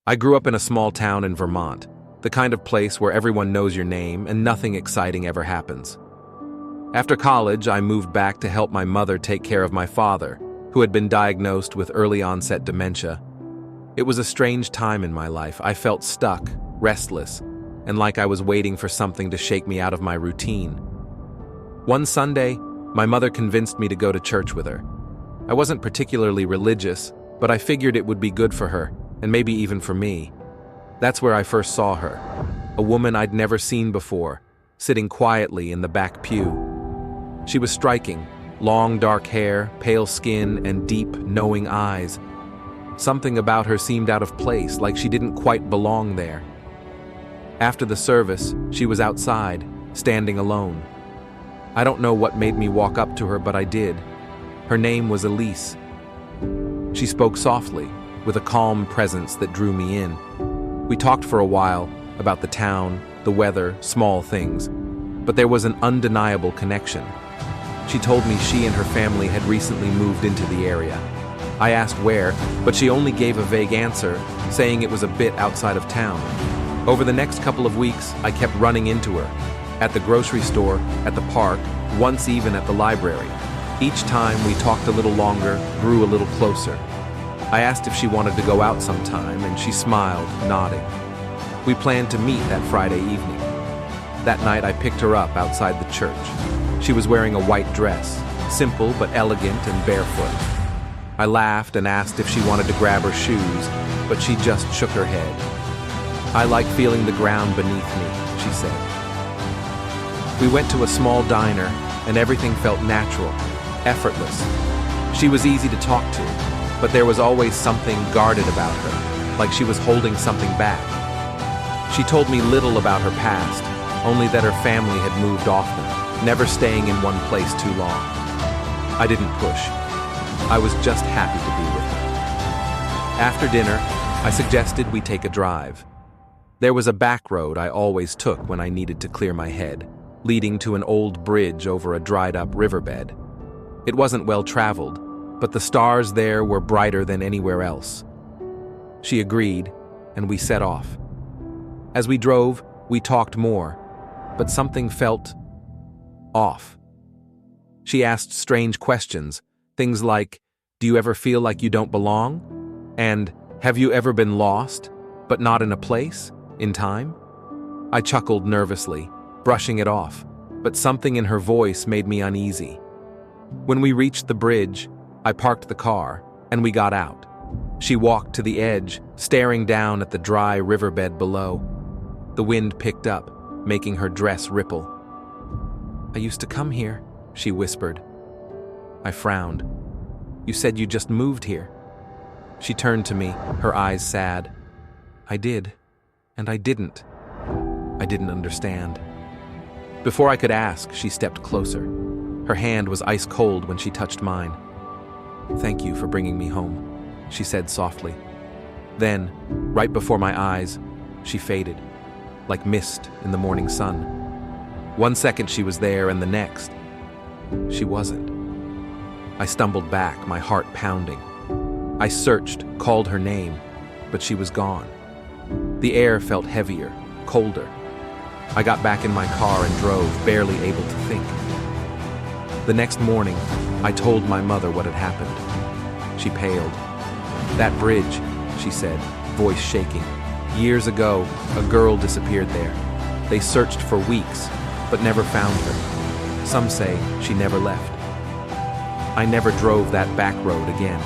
I grew up in a small town in Vermont, the kind of place where everyone knows your name and nothing exciting ever happens. After college, I moved back to help my mother take care of my father, who had been diagnosed with early-onset dementia. It was a strange time in my life. I felt stuck, restless, and like I was waiting for something to shake me out of my routine. One Sunday, my mother convinced me to go to church with her. I wasn't particularly religious, but I figured it would be good for her, and maybe even for me. That's where I first saw her, a woman I'd never seen before, sitting quietly in the back pew. She was striking, long dark hair, pale skin, and deep, knowing eyes. Something about her seemed out of place, like she didn't quite belong there. After the service, she was outside, standing alone. I don't know what made me walk up to her, but I did. Her name was Elise. She spoke softly, with a calm presence that drew me in. We talked for a while about the town, the weather, small things, but there was an undeniable connection. She told me she and her family had recently moved into the area. I asked where, but she only gave a vague answer, saying it was a bit outside of town. Over the next couple of weeks, I kept running into her, at the grocery store, at the park, once even at the library. Each time we talked a little longer, grew a little closer. I asked if she wanted to go out sometime, and she smiled, nodding. We planned to meet that Friday evening. That night I picked her up outside the church. She was wearing a white dress, simple but elegant and barefoot. I laughed and asked if she wanted to grab her shoes, but she just shook her head. "I like feeling the ground beneath me," she said. We went to a small diner, and everything felt natural, effortless. She was easy to talk to, but there was always something guarded about her, like she was holding something back. She told me little about her past, only that her family had moved often, never staying in one place too long. I didn't push. I was just happy to be with her. After dinner, I suggested we take a drive. There was a back road I always took when I needed to clear my head, leading to an old bridge over a dried-up riverbed. It wasn't well-traveled, but the stars there were brighter than anywhere else. She agreed, and we set off. As we drove, we talked more, but something felt off. She asked strange questions, things like, "Do you ever feel like you don't belong?" And, "Have you ever been lost, but not in a place, in time?" I chuckled nervously, brushing it off, but something in her voice made me uneasy. When we reached the bridge, I parked the car, and we got out. She walked to the edge, staring down at the dry riverbed below. The wind picked up, making her dress ripple. "I used to come here," she whispered. I frowned. "You said you just moved here." She turned to me, her eyes sad. "I did, and I didn't." I didn't understand. Before I could ask, she stepped closer. Her hand was ice cold when she touched mine. "Thank you for bringing me home," she said softly. Then, right before my eyes, she faded, like mist in the morning sun. One second she was there, and the next, she wasn't. I stumbled back, my heart pounding. I searched, called her name, but she was gone. The air felt heavier, colder. I got back in my car and drove, barely able to think. The next morning, I told my mother what had happened. She paled. "That bridge," she said, voice shaking. "Years ago, a girl disappeared there. They searched for weeks, but never found her. Some say she never left." I never drove that back road again.